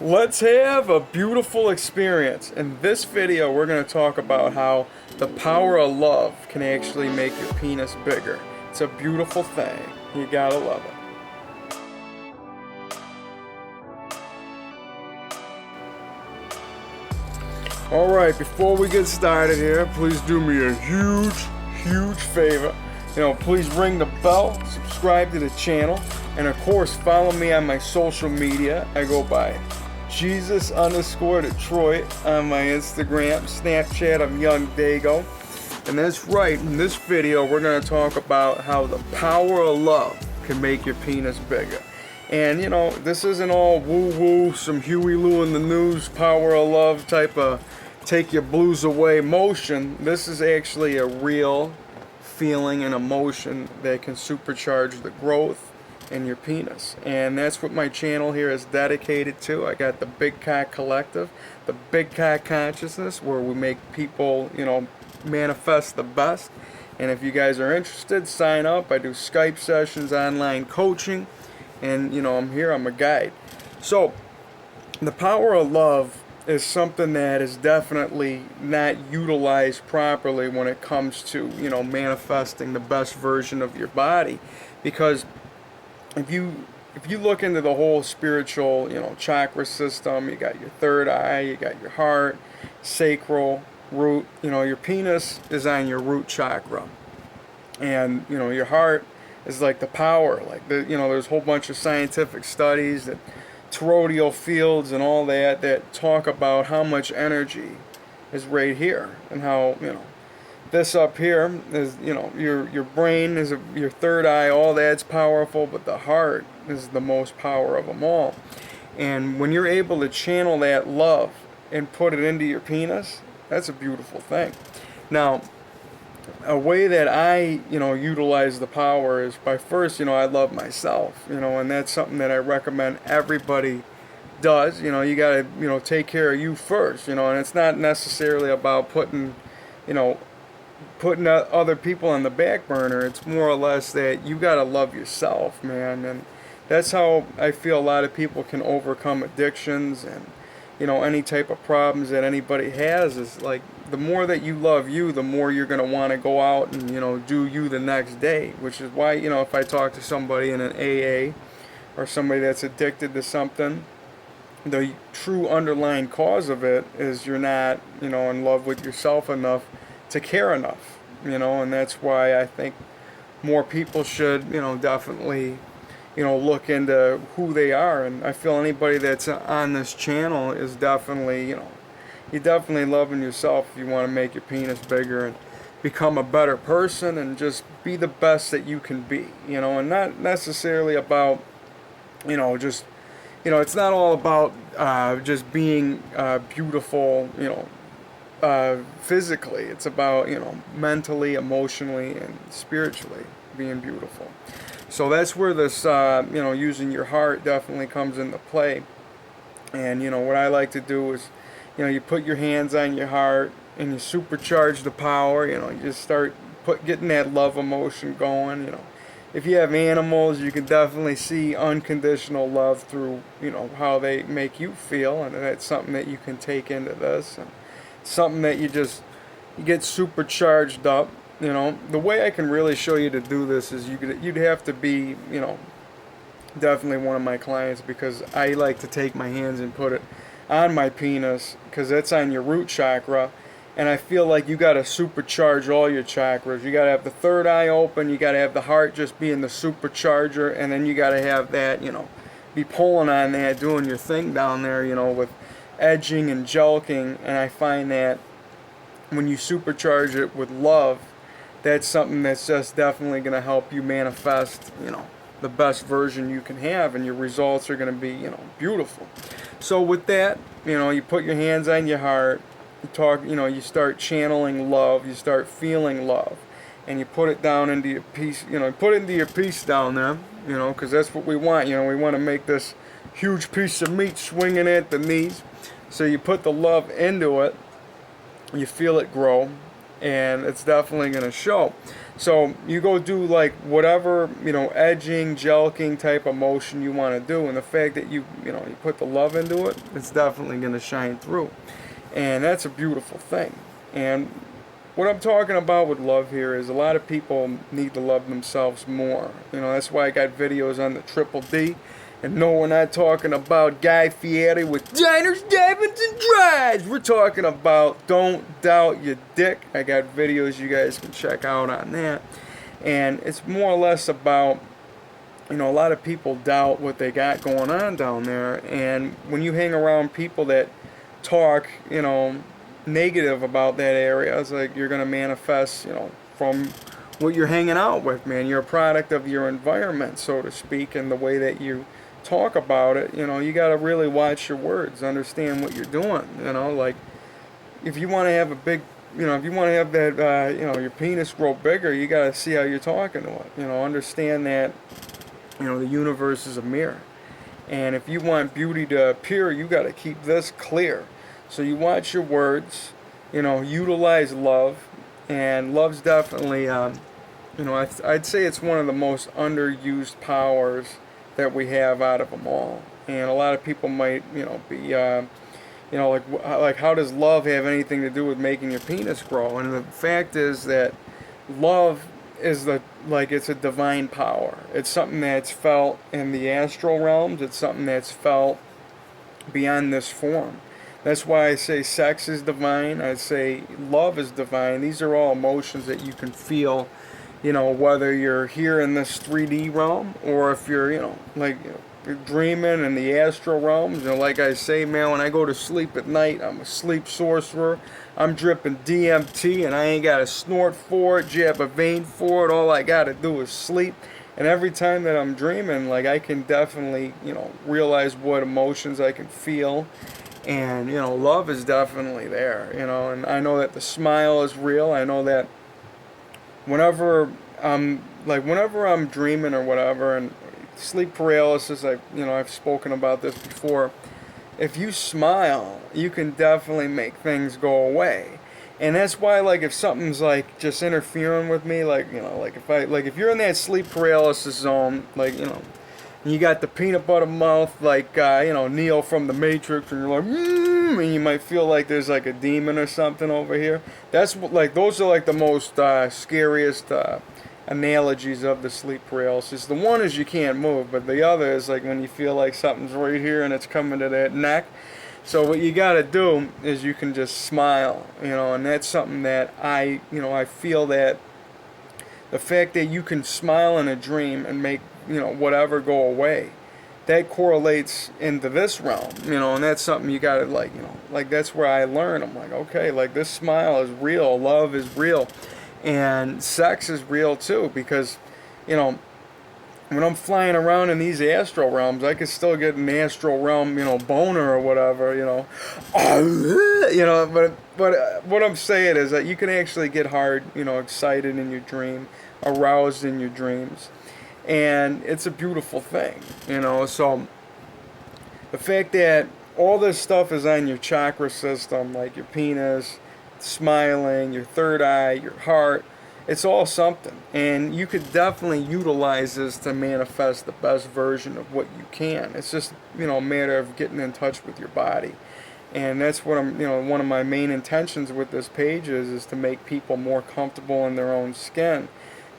Let's have a beautiful experience. In this video, we're going to talk about how the power of love can actually make your penis bigger. It's a beautiful thing. You gotta love it. Alright, before we get started here, please do me a huge favor. Please ring the bell, subscribe to the channel, and of course follow me on my social media. I go by Jesus_Detroit on my Instagram, Snapchat, I'm Young Dago. And that's right, in this video we're going to talk about how the power of love can make your penis bigger. And this isn't all woo-woo, some Huey Lew in the news, power of love type of take your blues away motion. This is actually a real feeling and emotion that can supercharge the growth in your penis. And that's what my channel here is dedicated to. I got the Big Cock Collective, the Big Cock Consciousness, where we make people, manifest the best. And if you guys are interested, sign up. I do Skype sessions, online coaching, and I'm here, I'm a guide. So the power of love is something that is definitely not utilized properly when it comes to manifesting the best version of your body. Because if you look into the whole spiritual chakra system, you got your third eye, you got your heart, sacral, root. Your penis is on your root chakra, and your heart is like the power. Like there's a whole bunch of scientific studies that toroidal fields and all that talk about how much energy is right here, and how this up here is your brain is your third eye, all that's powerful, but the heart is the most power of them all. And when you're able to channel that love and put it into your penis, that's a beautiful thing. Now, a way that I utilize the power is by first I love myself, and that's something that I recommend everybody does. You gotta take care of you first, and it's not necessarily about putting other people on the back burner. It's more or less that you gotta love yourself, man. And that's how I feel a lot of people can overcome addictions and any type of problems that anybody has. Is like, the more that you love you, the more you're going to want to go out and do you the next day. Which is why if I talk to somebody in an AA or somebody that's addicted to something, the true underlying cause of it is you're not in love with yourself enough to care enough. And that's why I think more people should definitely look into who they are. And I feel anybody that's on this channel is definitely you're definitely loving yourself if you want to make your penis bigger and become a better person and just be the best that you can be, and not necessarily about just it's not all about just being beautiful physically. It's about mentally, emotionally, and spiritually being beautiful. So that's where this using your heart definitely comes into play. And what I like to do is you put your hands on your heart and you supercharge the power. You just start getting that love emotion going. If you have animals, you can definitely see unconditional love through how they make you feel, and that's something that you can take into this, and something that you get supercharged up. The way I can really show you to do this is you'd have to be definitely one of my clients, because I like to take my hands and put it on my penis, because that's on your root chakra, and I feel like you got to supercharge all your chakras. You got to have the third eye open, you got to have the heart just being the supercharger, and then you got to have that be pulling on that, doing your thing down there with edging and jelquing. And I find that when you supercharge it with love, that's something that's just definitely going to help you manifest the best version you can have, and your results are going to be beautiful. So with that, you put your hands on your heart, you talk, you start channeling love, you start feeling love, and you put it down into your piece, put it into your piece down there, because that's what we want. We want to make this huge piece of meat swinging at the knees. So you put the love into it, you feel it grow, and it's definitely going to show. So you go do like whatever, edging, jelquing type of motion you want to do, and the fact that you put the love into it, it's definitely going to shine through. And that's a beautiful thing. And what I'm talking about with love here is a lot of people need to love themselves more. That's why I got videos on the Triple D. And no, we're not talking about Guy Fieri with diners, dives, and drives. We're talking about don't doubt your dick. I got videos you guys can check out on that. And it's more or less about, a lot of people doubt what they got going on down there. And when you hang around people that talk, negative about that area, it's like you're going to manifest, from what you're hanging out with, man. You're a product of your environment, so to speak, and the way that you talk about it. You got to really watch your words, understand what you're doing. Like if you want to have a big, if you want to have that, your penis grow bigger, you got to see how you're talking to it. Understand that, the universe is a mirror, and if you want beauty to appear, you got to keep this clear. So you watch your words, utilize love, and love's definitely, I'd say it's one of the most underused powers that we have out of them all. And a lot of people might, be, like how does love have anything to do with making your penis grow? And the fact is that love is it's a divine power. It's something that's felt in the astral realms. It's something that's felt beyond this form. That's why I say sex is divine. I say love is divine. These are all emotions that you can feel, whether you're here in this 3D realm or if you're, you're dreaming in the astral realms. Like I say, man, when I go to sleep at night, I'm a sleep sorcerer. I'm dripping DMT and I ain't got to snort for it, jab a vein for it. All I got to do is sleep. And every time that I'm dreaming, I can definitely, realize what emotions I can feel. And, love is definitely there, and I know that the smile is real. I know that whenever I'm dreaming or whatever, and sleep paralysis, I've spoken about this before. If you smile, you can definitely make things go away. And that's why, if something's just interfering with me, if you're in that sleep paralysis zone, you got the peanut butter mouth, Neo from the Matrix, and you're and you might feel like there's a demon or something over here. That's those are the most scariest analogies of the sleep paralysis. The one is you can't move, but the other is when you feel like something's right here and it's coming to that neck. So what you got to do is you can just smile, and that's something that I feel that the fact that you can smile in a dream and make whatever go away, that correlates into this realm, and that's something you gotta that's where I learn. I'm okay, this smile is real, love is real, and sex is real too, because when I'm flying around in these astral realms, I can still get an astral realm, boner or whatever, but what I'm saying is that you can actually get hard, excited in your dream, aroused in your dreams. And it's a beautiful thing, so the fact that all this stuff is on your chakra system, like your penis, smiling, your third eye, your heart, it's all something. And you could definitely utilize this to manifest the best version of what you can. It's just, a matter of getting in touch with your body. And that's what I'm, one of my main intentions with this page is to make people more comfortable in their own skin.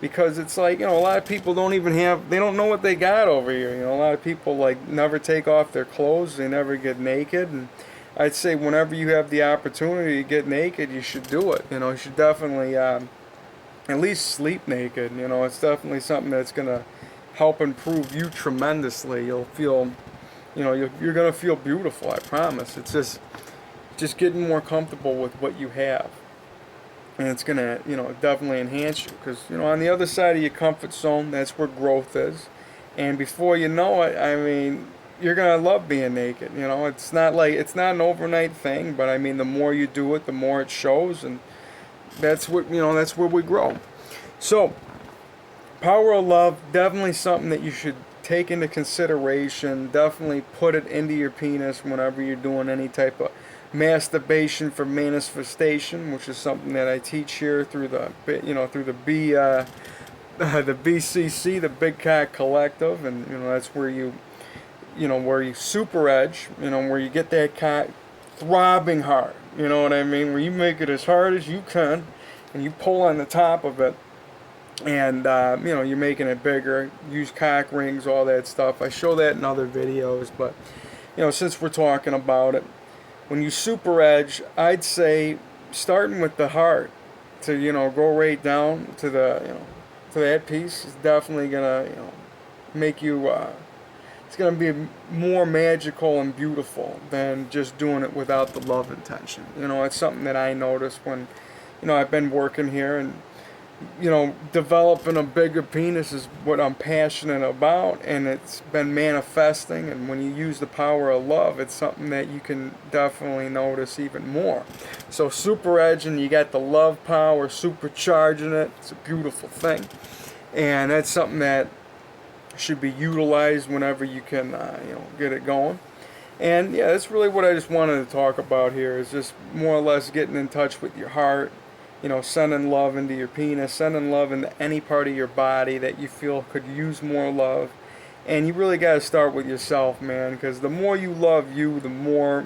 Because it's a lot of people don't know what they got over here. A lot of people never take off their clothes, they never get naked. And I'd say whenever you have the opportunity to get naked, you should do it. You should definitely at least sleep naked. It's definitely something that's going to help improve you tremendously. You'll feel, you're going to feel beautiful, I promise. It's just getting more comfortable with what you have. And it's going to, definitely enhance you. Because, on the other side of your comfort zone, that's where growth is. And before you know it, you're going to love being naked. It's not an overnight thing. But, the more you do it, the more it shows. And that's what, that's where we grow. So, power of love, definitely something that you should take into consideration. Definitely put it into your penis whenever you're doing any type of masturbation for manifestation, which is something that I teach here through the the BCC, the Big Cock Collective, and that's where where you super edge, where you get that cock throbbing hard, you know what I mean, where you make it as hard as you can, and you pull on the top of it, and you're making it bigger. Use cock rings, all that stuff. I show that in other videos, but since we're talking about it, when you super edge, I'd say starting with the heart to go right down to the to that piece is definitely gonna make you it's gonna be more magical and beautiful than just doing it without the love intention. It's something that I noticed when I've been working here, and developing a bigger penis is what I'm passionate about, and it's been manifesting. And when you use the power of love, it's something that you can definitely notice even more. So super edging, you got the love power, supercharging it. It's a beautiful thing, and that's something that should be utilized whenever you can get it going. And yeah, that's really what I just wanted to talk about here, is just more or less getting in touch with your heart, sending love into your penis, sending love into any part of your body that you feel could use more love. And you really got to start with yourself, man, because the more you love you, the more,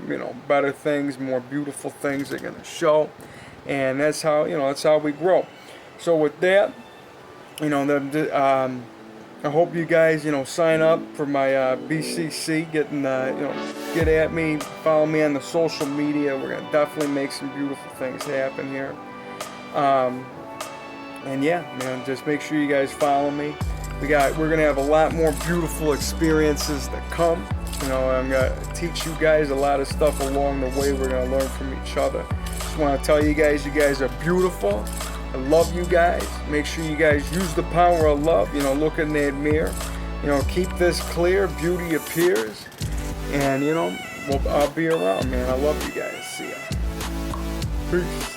better things, more beautiful things are going to show. And that's how, that's how we grow. So with that, I hope you guys, sign up for my BCC, get at me, follow me on the social media. We're going to definitely make some beautiful things happen here. And yeah, man, just make sure you guys follow me. We're gonna have a lot more beautiful experiences that come. I'm gonna teach you guys a lot of stuff along the way. We're gonna learn from each other. Just want to tell you guys are beautiful. I love you guys. Make sure you guys use the power of love. Look in that mirror. Keep this clear. Beauty appears. And I'll be around, man. I love you guys. See ya. Peace.